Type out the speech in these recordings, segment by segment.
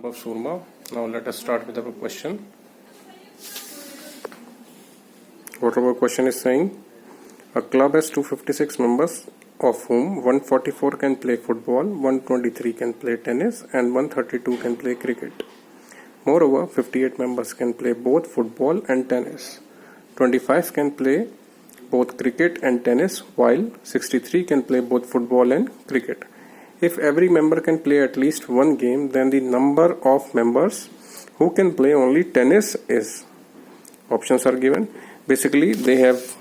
Of Surma. Now let us start with our question. What our question is saying, a club has 256 members, of whom 144 can play football, 123 can play tennis, and 132 can play cricket. Moreover, 58 members can play both football and tennis. 25 can play both cricket and tennis, while 63 can play both football and cricket. If every member can play at least one game, then the number of members who can play only tennis is. Options are given. Basically, they have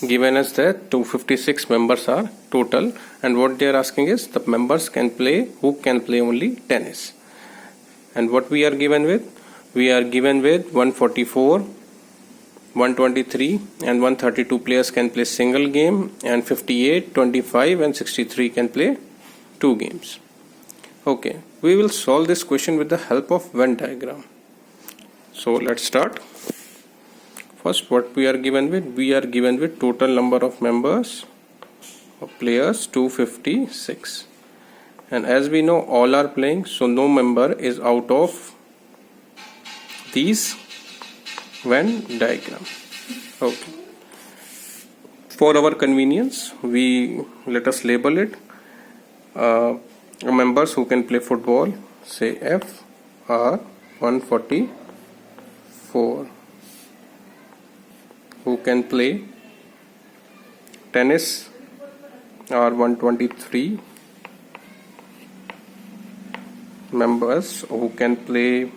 given us that 256 members are total, and what they are asking is the members who can play only tennis. And what we are given with? We are given with 144, 123 and 132 players can play single game, and 58, 25 and 63 can play two games. Okay, we will solve this question with the help of Venn diagram. So let's start. First, what we are given with? We are given with total number of members of players 256, and as we know all are playing, so no member is out of these Venn diagram. Okay. For our convenience, let us label it members who can play football. Say F are 144. Who can play tennis are 123. Members who can play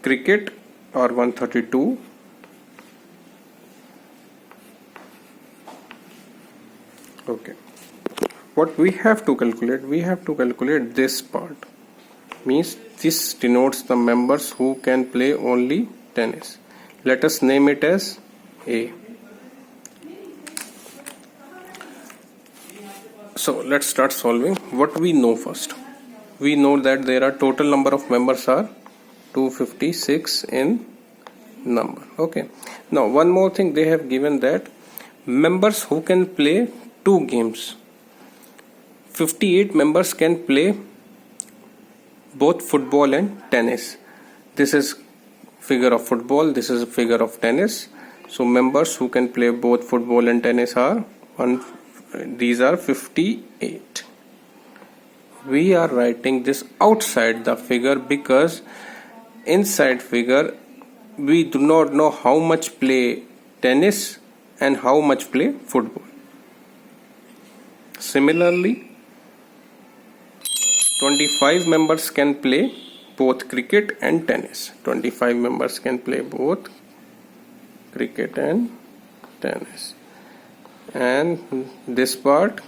cricket are 132. Okay. What we have to calculate? We have to calculate this part. Means this denotes the members who can play only tennis. Let us name it as A. So let's start solving. What we know first? We know that there are total number of members are 256 in number. Okay. Now one more thing, they have given that members who can play two games. 58 members can play both football and tennis. This is figure of football, this is a figure of tennis. So members who can play both football and tennis are these are 58. We are writing this outside the figure because inside figure we do not know how much play tennis and how much play football. Similarly, 25 members can play both cricket and tennis. 25 members can play both cricket and tennis. And this part,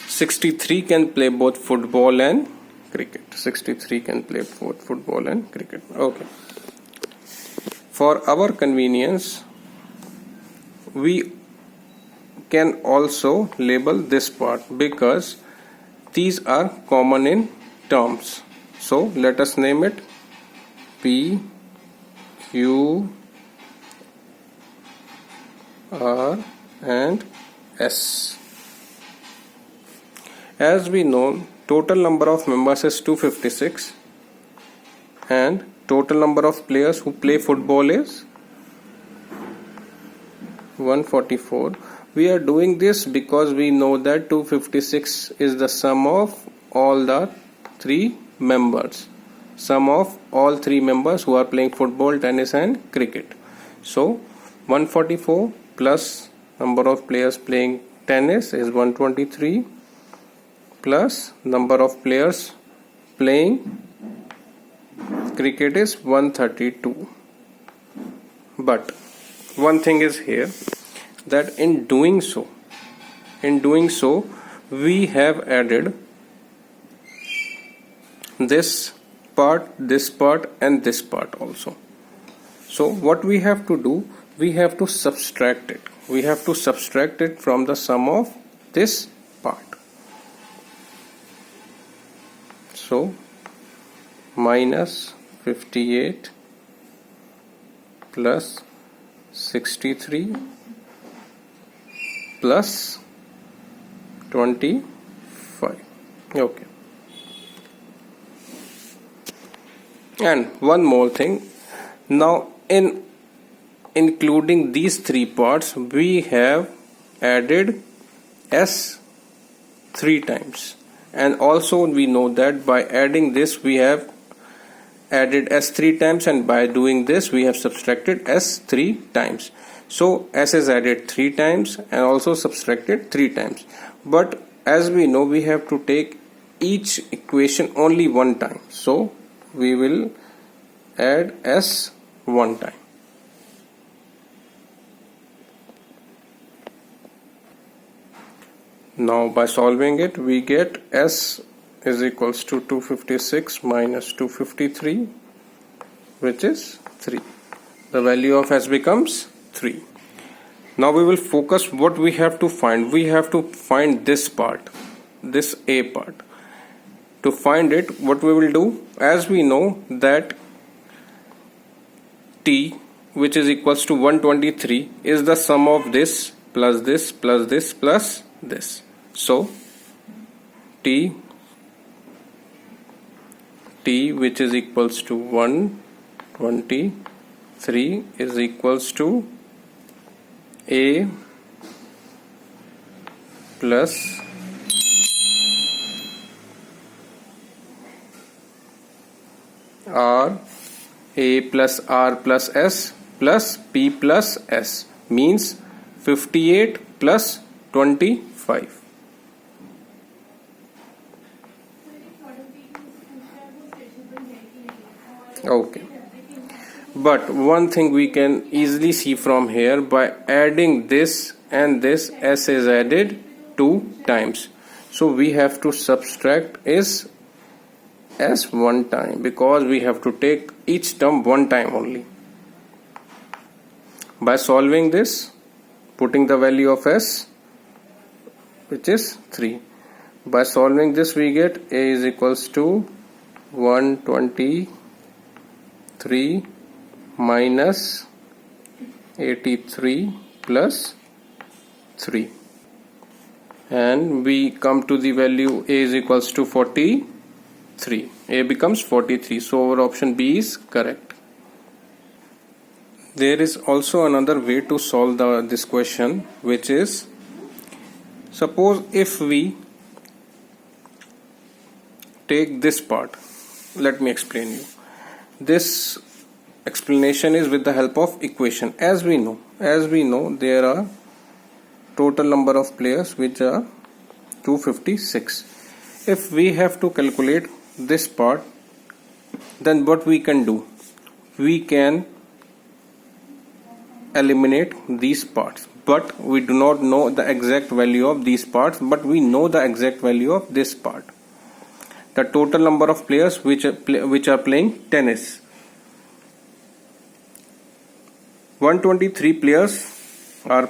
63 can play both football and cricket. 63 can play both football and cricket. Okay. For our convenience, we can also label this part because these are common in terms. So let us name it P, Q, R and S. As we know, total number of members is 256 and total number of players who play football is 144. We are doing this because we know that 256 is the sum of all the three members. Sum of all three members who are playing football, tennis and cricket. So 144 plus number of players playing tennis is 123 plus number of players playing cricket is 132. But one thing is here, that in doing so we have added this part and this part also. So what we have to do, we have to subtract it. We have to subtract it from the sum of this part. So minus 58 plus 63 plus 25. Okay. And one more thing. Now in including these three parts, we have added S 3 times, and also we know that by adding this we have added S 3 times, and by doing this we have subtracted S 3 times. So S is added 3 times and also subtracted 3 times. But as we know, we have to take each equation only one time. So we will add S one time. Now by solving it, we get S is equals to 256 minus 253, which is 3. The value of S becomes 3. Now we will focus what we have to find. We have to find this part, this A part. To find it, what we will do, as we know that T, which is equals to 123, is the sum of this plus this plus this plus this. So T which is equals to 123 is equals to A plus R, A plus R plus S plus P plus S, means 58 plus 25. Okay, but one thing we can easily see from here, by adding this and this, S is added 2 times, so we have to subtract is S one time, because we have to take each term one time only. By solving this, putting the value of S, which is 3, by solving this we get A is equals to 123 minus 83 plus 3, and we come to the value A is equals to 43. A becomes 43, so our option B is correct. There is also another way to solve this question, which is, suppose if we take this part. Let me explain you. This explanation is with the help of equation. As we know there are total number of players, which are 256. If we have to calculate this part, then what we can do, we can eliminate these parts, but we do not know the exact value of these parts, but we know the exact value of this part, the total number of players which are playing tennis. 123 players are